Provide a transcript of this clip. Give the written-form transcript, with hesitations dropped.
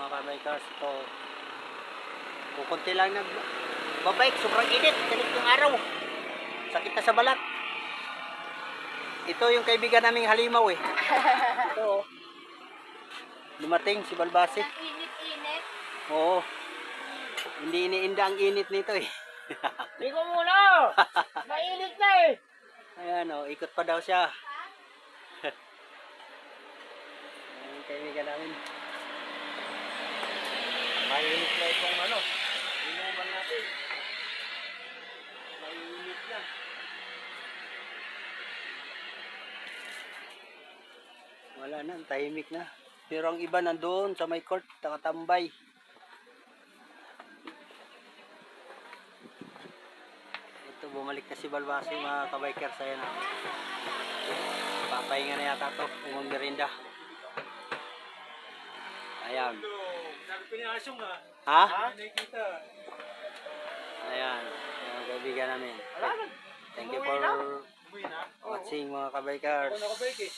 mga kabikers. Ito. Kukunti lang nagbabike. Sobrang init. Ganit yung araw. Sakit na sa balat. Ito yung kaibigan naming halimaw eh. Ito oh. Dumating si Balbasi. Ang init-init. Oo. Hindi iniinda ang init nito eh. Hindi ko muna! Mainit na eh! Ayan o, ikot pa daw siya. Ayan, kaibigan namin. Mainit na itong ano. Inuman natin. Mainit na. Wala na, tahimik na. Pero ang iba nandoon sa may court, nakatambay. Ito, bumalik na si Balbasi mga kabikers. Ayan na. Papahinga na yata ito, umang merinda. Ayan. Sabi ko ni Asyong ha? Ha? Nakikita. Ayan, mga kaibigan namin. Wala na. Thank you for Umuwi na. watching mga kabikers. Ako nakabike eh.